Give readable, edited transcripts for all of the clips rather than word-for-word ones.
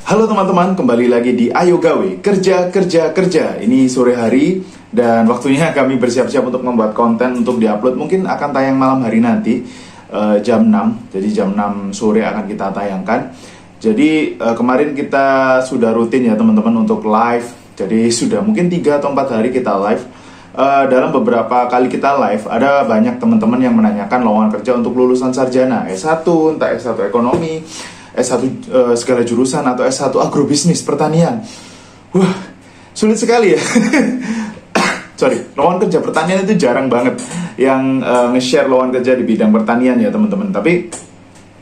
Halo teman-teman, kembali lagi di Ayo Gawe, kerja, kerja, kerja. Ini sore hari dan waktunya kami bersiap-siap untuk membuat konten untuk diupload. Mungkin akan tayang malam hari nanti, jam 6. Jadi jam 6 sore akan kita tayangkan. Jadi kemarin kita sudah rutin ya teman-teman untuk live. Jadi sudah mungkin 3 atau 4 hari kita live. Dalam beberapa kali kita live, ada banyak teman-teman yang menanyakan lowongan kerja untuk lulusan sarjana S1, entah S1 ekonomi, S1 segala jurusan, atau S1 agrobisnis pertanian. Wah, sulit sekali ya. Sorry, lowongan kerja pertanian itu jarang banget yang nge-share lowongan kerja di bidang pertanian ya teman-teman. Tapi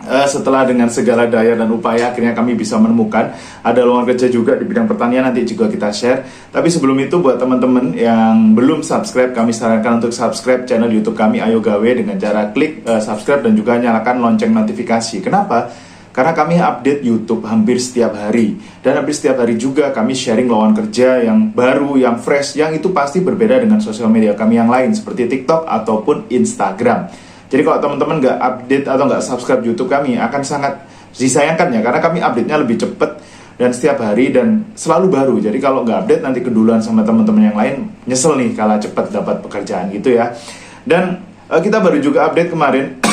setelah dengan segala daya dan upaya akhirnya kami bisa menemukan ada lowongan kerja juga di bidang pertanian, nanti juga kita share. Tapi sebelum itu, buat teman-teman yang belum subscribe, kami sarankan untuk subscribe channel YouTube kami Ayo Gawe dengan cara klik subscribe dan juga nyalakan lonceng notifikasi. Kenapa? Karena kami update YouTube hampir setiap hari. Dan hampir setiap hari juga kami sharing lowongan kerja yang baru, yang fresh, yang itu pasti berbeda dengan sosial media kami yang lain seperti TikTok ataupun Instagram. Jadi kalau teman-teman nggak update atau nggak subscribe YouTube kami, akan sangat disayangkan ya, karena kami update-nya lebih cepat dan setiap hari dan selalu baru. Jadi kalau nggak update nanti keduluan sama teman-teman yang lain, nyesel nih kalau cepat dapat pekerjaan gitu ya. Dan kita baru juga update kemarin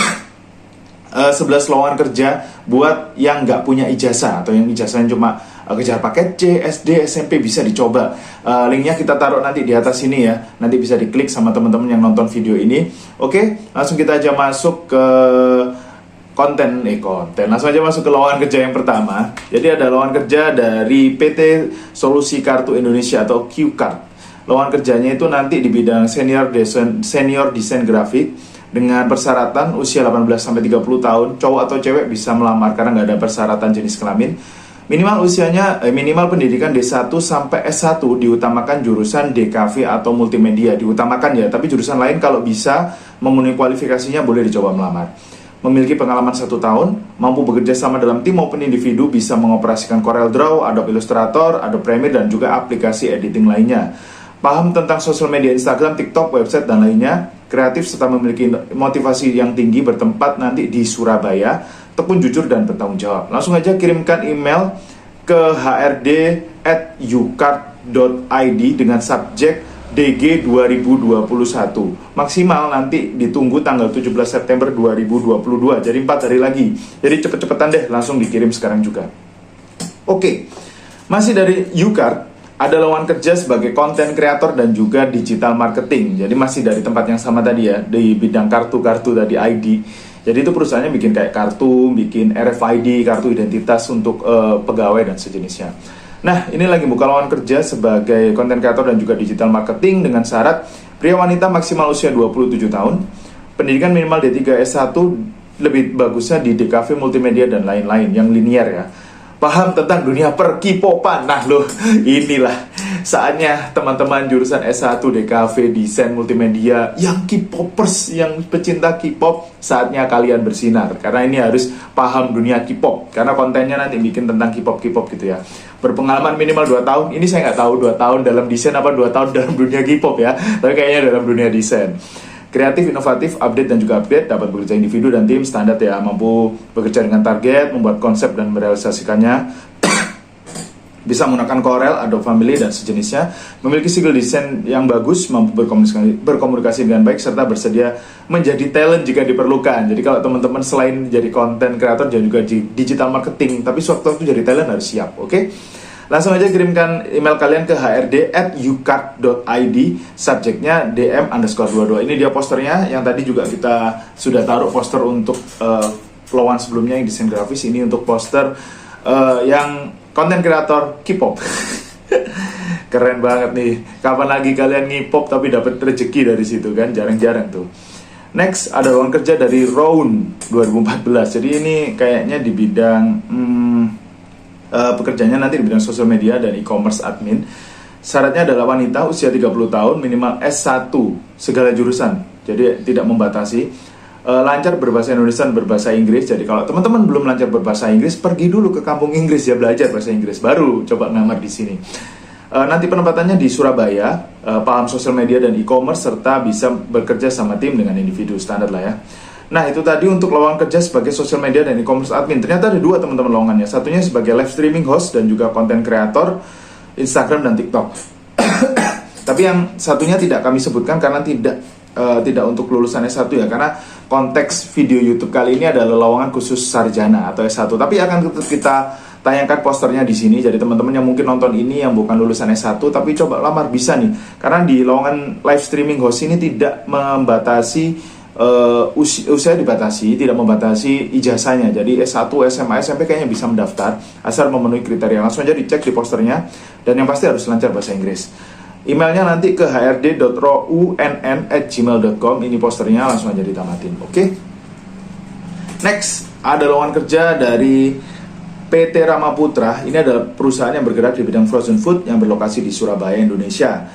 11 lowongan kerja buat yang nggak punya ijazah atau yang ijazahnya cuma kejar paket C, SD, SMP, bisa dicoba. Linknya kita taruh nanti di atas sini ya. Nanti bisa diklik sama teman-teman yang nonton video ini. Oke, langsung kita aja masuk ke konten. Langsung aja masuk ke lowongan kerja yang pertama. Jadi ada lowongan kerja dari PT Solusi Kartu Indonesia atau Q-Card. Lowongan kerjanya itu nanti di bidang senior desain grafik dengan persyaratan usia 18-30 tahun, cowok atau cewek bisa melamar karena nggak ada persyaratan jenis kelamin. Minimal usianya, minimal pendidikan D1 sampai S1, diutamakan jurusan DKV atau multimedia, diutamakan ya, tapi jurusan lain kalau bisa memenuhi kualifikasinya boleh dicoba melamar. Memiliki pengalaman 1 tahun, mampu bekerja sama dalam tim maupun individu, bisa mengoperasikan CorelDRAW, Adobe Illustrator, Adobe Premiere, dan juga aplikasi editing lainnya. Paham tentang sosial media Instagram, TikTok, website, dan lainnya. Kreatif serta memiliki motivasi yang tinggi, bertempat nanti di Surabaya. Tekun, jujur, dan bertanggung jawab. Langsung aja kirimkan email ke hrd@ucard.id dengan subjek DG 2021. Maksimal nanti ditunggu tanggal 17 September 2022. Jadi 4 hari lagi. Jadi cepet-cepetan deh, langsung dikirim sekarang juga. Oke, masih dari Ucard. Ada lowongan kerja sebagai content creator dan juga digital marketing. Jadi masih dari tempat yang sama tadi ya, di bidang kartu-kartu tadi, ID. Jadi itu perusahaannya bikin kayak kartu, bikin RFID, kartu identitas untuk pegawai dan sejenisnya. Nah, ini lagi buka lowongan kerja sebagai content creator dan juga digital marketing dengan syarat pria wanita maksimal usia 27 tahun, pendidikan minimal D3 S1, lebih bagusnya di DKV multimedia dan lain-lain yang linear ya. Paham tentang dunia per-K-popan. Nah loh, inilah saatnya teman-teman jurusan S1 DKV desain multimedia yang K-popers, yang pecinta K-pop, saatnya kalian bersinar. Karena ini harus paham dunia K-pop, karena kontennya nanti bikin tentang K-pop gitu ya. Berpengalaman minimal 2 tahun. Ini saya nggak tahu 2 tahun dalam desain apa 2 tahun dalam dunia K-pop ya, tapi kayaknya dalam dunia desain. Kreatif, inovatif, update dan juga update, dapat bekerja individu dan tim standar ya, mampu bekerja dengan target, membuat konsep dan merealisasikannya, bisa menggunakan Corel, Adobe Family dan sejenisnya, memiliki skill desain yang bagus, mampu berkomunikasi dengan baik, serta bersedia menjadi talent jika diperlukan. Jadi kalau teman-teman selain jadi content creator dan juga di digital marketing, tapi sewaktu-waktu jadi talent harus siap, oke? Langsung aja kirimkan email kalian ke hrd@ucard.id, subjeknya DM_22. Ini dia posternya yang tadi juga kita sudah taruh poster untuk lowongan sebelumnya yang desain grafis. Ini untuk poster yang content creator K-pop. Keren banget nih. Kapan lagi kalian K-pop tapi dapat rezeki dari situ kan? Jarang-jarang tuh. Next ada lowongan kerja dari Round 2014. Jadi ini kayaknya di bidang pekerjaannya nanti di bidang sosial media dan e-commerce admin. Syaratnya adalah wanita usia 30 tahun, minimal S1 segala jurusan, jadi tidak membatasi. Lancar berbahasa Indonesia dan berbahasa Inggris. Jadi kalau teman-teman belum lancar berbahasa Inggris, pergi dulu ke kampung Inggris ya, belajar bahasa Inggris, baru coba ngelamar di sini. Nanti penempatannya di Surabaya, paham sosial media dan e-commerce, serta bisa bekerja sama tim dengan individu, standar lah ya. Nah, itu tadi untuk lowongan kerja sebagai social media dan e-commerce admin. Ternyata ada dua teman-teman lowongannya. Satunya sebagai live streaming host dan juga content creator Instagram dan TikTok. Tapi yang satunya tidak kami sebutkan karena tidak untuk lulusan S1 ya, karena konteks video YouTube kali ini adalah lowongan khusus sarjana atau S1. Tapi akan kita tayangkan posternya di sini. Jadi teman-teman yang mungkin nonton ini yang bukan lulusan S1 tapi coba lamar bisa nih. Karena di lowongan live streaming host ini tidak membatasi usia dibatasi, tidak membatasi ijazahnya. Jadi S1, SMA, SMP kayaknya bisa mendaftar asal memenuhi kriteria. Langsung aja dicek di posternya dan yang pasti harus lancar bahasa Inggris. Emailnya nanti ke hrd.rounn@gmail.com. Ini posternya, langsung aja ditamatin. Oke. Next, ada lowongan kerja dari PT Ramaputra. Ini adalah perusahaan yang bergerak di bidang frozen food yang berlokasi di Surabaya, Indonesia.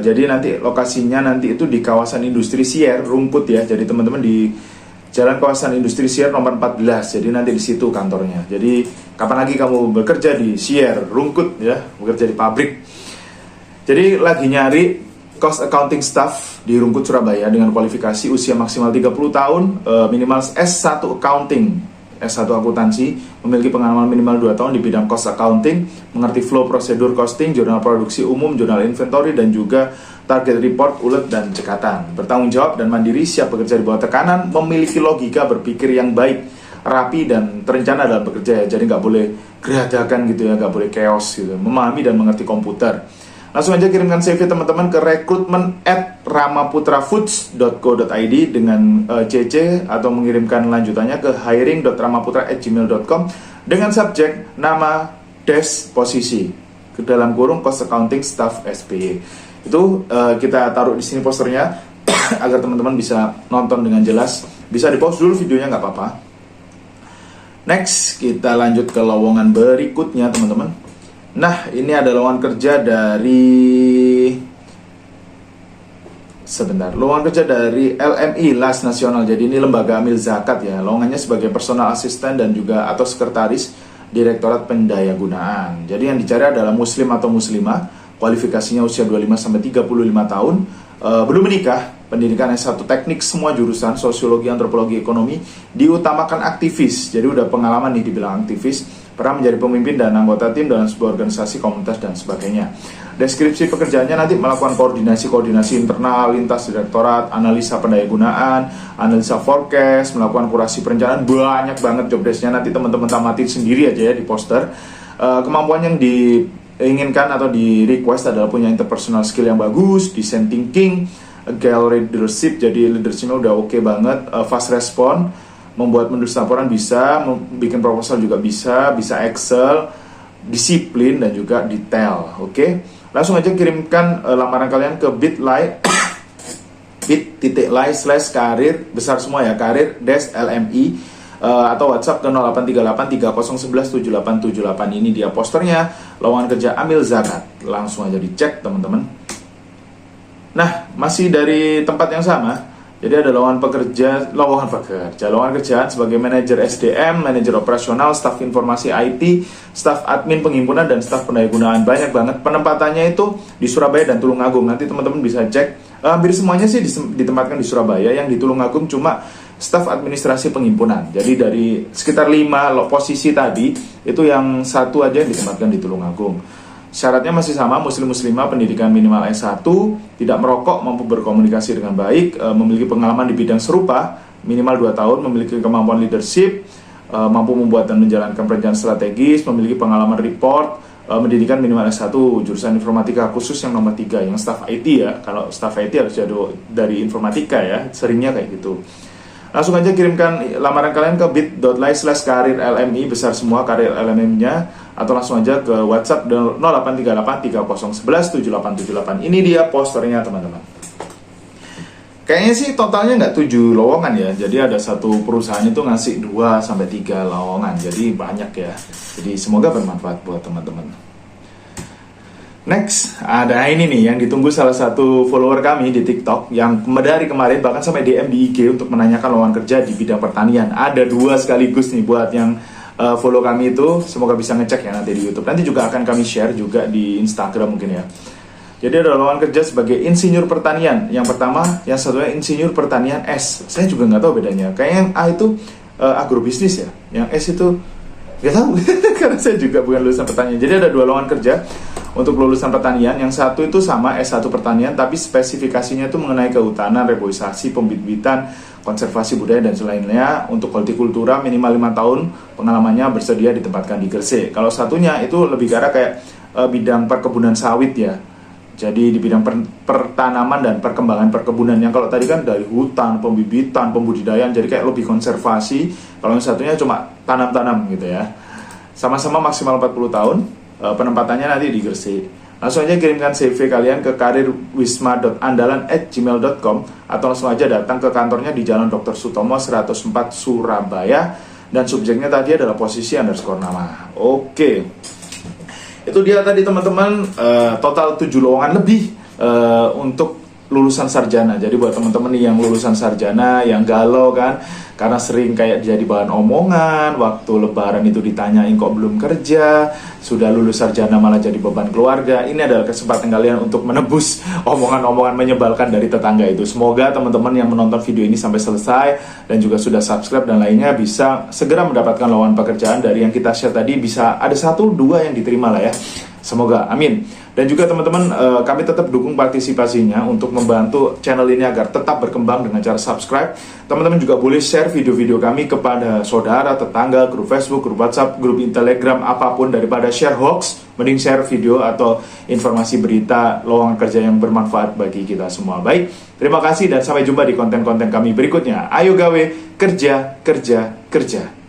Jadi nanti lokasinya nanti itu di kawasan industri Sier, Rungkut ya. Jadi teman-teman di Jalan Kawasan Industri Sier nomor 14. Jadi nanti di situ kantornya. Jadi kapan lagi kamu bekerja di Sier, Rungkut ya, bekerja di pabrik. Jadi lagi nyari cost accounting staff di Rungkut, Surabaya dengan kualifikasi usia maksimal 30 tahun, minimal S1 accounting, S1 akuntansi, memiliki pengalaman minimal 2 tahun di bidang cost accounting, mengerti flow prosedur costing, jurnal produksi umum, jurnal inventory, dan juga target report, ulet, dan cekatan. Bertanggung jawab dan mandiri, siap bekerja di bawah tekanan, memiliki logika berpikir yang baik, rapi, dan terencana dalam bekerja ya. Jadi nggak boleh geradakan gitu ya, nggak boleh chaos gitu. Memahami dan mengerti komputer. Langsung aja kirimkan CV teman-teman ke recruitment@ramaputrafoods.co.id dengan CC atau mengirimkan lanjutannya ke hiring.ramaputra@gmail.com dengan subjek nama posisi ke dalam kurung cost accounting staff SPY. Itu kita taruh di sini posternya agar teman-teman bisa nonton dengan jelas. Bisa di-pause dulu videonya nggak apa-apa. Next, kita lanjut ke lowongan berikutnya teman-teman. Nah, ini ada lowongan kerja dari lowongan kerja dari LMI, LAS Nasional. Jadi ini lembaga amil zakat ya. Lowongannya sebagai personal assistant dan juga atau sekretaris Direktorat Pendayagunaan. Jadi yang dicari adalah muslim atau muslimah, kualifikasinya usia 25 sampai 35 tahun, belum menikah, pendidikan S1 teknik semua jurusan, sosiologi, antropologi, ekonomi, diutamakan aktivis. Jadi udah pengalaman nih dibilang aktivis, pernah menjadi pemimpin dan anggota tim dalam sebuah organisasi, komunitas, dan sebagainya. Deskripsi pekerjaannya nanti melakukan koordinasi internal, lintas direktorat, analisa pendayagunaan, analisa forecast, melakukan kurasi perencanaan. Banyak banget job desk-nya, nanti teman-teman tamatin sendiri aja ya di poster. Kemampuan yang diinginkan atau di request adalah punya interpersonal skill yang bagus, design thinking, agile leadership, jadi leadershipnya udah oke banget, fast respon, membuat menulis laporan bisa, bikin proposal juga bisa Excel, disiplin, dan juga detail. Oke, langsung aja kirimkan lamaran kalian ke bit.ly/karir besar semua ya, karir-LMI, atau WhatsApp ke 0838 3011 7878. Ini dia posternya, lowongan kerja amil zakat. Langsung aja dicek teman-teman. Nah, masih dari tempat yang sama. Jadi ada lowongan kerjaan sebagai manajer SDM, manajer operasional, staf informasi IT, staf admin penghimpunan, dan staf pendayagunaan. Banyak banget. Penempatannya itu di Surabaya dan Tulungagung. Nanti teman-teman bisa cek. Hampir semuanya sih ditempatkan di Surabaya. Yang di Tulungagung cuma staf administrasi penghimpunan. Jadi dari sekitar 5 posisi tadi, itu yang satu aja yang ditempatkan di Tulungagung. Syaratnya masih sama, muslim-muslimah, pendidikan minimal S1, tidak merokok, mampu berkomunikasi dengan baik, memiliki pengalaman di bidang serupa, minimal 2 tahun, memiliki kemampuan leadership, mampu membuat dan menjalankan perencanaan strategis, memiliki pengalaman report, pendidikan minimal S1, jurusan informatika khusus yang nomor 3, yang staff IT ya. Kalau staff IT harus dari informatika ya, seringnya kayak gitu. Langsung aja kirimkan lamaran kalian ke bit.ly/karir-LMI besar semua, karir LMI-nya, atau langsung aja ke WhatsApp 0838 3011 7878. Ini dia posternya teman-teman. Kayaknya sih totalnya nggak 7 lowongan ya. Jadi ada satu perusahaan itu ngasih 2-3 lowongan. Jadi banyak ya. Jadi semoga bermanfaat buat teman-teman. Next, ada ini nih yang ditunggu salah satu follower kami di TikTok yang dari kemarin bahkan sampai DM di IG untuk menanyakan lowongan kerja di bidang pertanian. Ada 2 sekaligus nih buat yang follow kami itu. Semoga bisa ngecek ya nanti di YouTube. Nanti juga akan kami share juga di Instagram mungkin ya. Jadi ada lowongan kerja sebagai insinyur pertanian. Yang pertama, yang satunya insinyur pertanian S. Saya juga nggak tahu bedanya. Kayaknya yang A itu agrobisnis ya. Yang S itu nggak tahu karena saya juga bukan lulusan pertanian. Jadi ada 2 lowongan kerja untuk lulusan pertanian. Yang satu itu sama S1 pertanian, tapi spesifikasinya itu mengenai kehutanan, reboisasi, pembit-bitan, konservasi budaya dan selainnya. Untuk hortikultura minimal 5 tahun pengalamannya, bersedia ditempatkan di Gresik. Kalau satunya itu lebih ke arah kayak bidang perkebunan sawit ya. Jadi di bidang pertanaman dan perkembangan perkebunan. Yang kalau tadi kan dari hutan, pembibitan, pembudidayaan, jadi kayak lebih konservasi. Kalau yang satunya cuma tanam-tanam gitu ya. Sama-sama maksimal 40 tahun. Penempatannya nanti di Gresik. Langsung aja kirimkan CV kalian ke karirwisma.andalan@gmail.com atau langsung aja datang ke kantornya di Jalan Dr. Sutomo 104 Surabaya. Dan subjeknya tadi adalah posisi _nama. Oke. Itu dia tadi teman-teman, total 7 lowongan lebih untuk lulusan sarjana. Jadi buat teman-teman nih yang lulusan sarjana, yang galau kan, karena sering kayak jadi bahan omongan, waktu lebaran itu ditanyain kok belum kerja, sudah lulus sarjana malah jadi beban keluarga. Ini adalah kesempatan kalian untuk menebus omongan-omongan menyebalkan dari tetangga itu. Semoga teman-teman yang menonton video ini sampai selesai dan juga sudah subscribe dan lainnya bisa segera mendapatkan lowongan pekerjaan dari yang kita share tadi. Bisa ada 1-2 yang diterima lah ya. Semoga, amin. Dan juga teman-teman, kami tetap dukung partisipasinya untuk membantu channel ini agar tetap berkembang dengan cara subscribe. Teman-teman juga boleh share video-video kami kepada saudara, tetangga, grup Facebook, grup WhatsApp, grup Telegram, apapun. Daripada share hoax, mending share video atau informasi berita lowongan kerja yang bermanfaat bagi kita semua. Baik, terima kasih dan sampai jumpa di konten-konten kami berikutnya. Ayo gawe, kerja, kerja, kerja.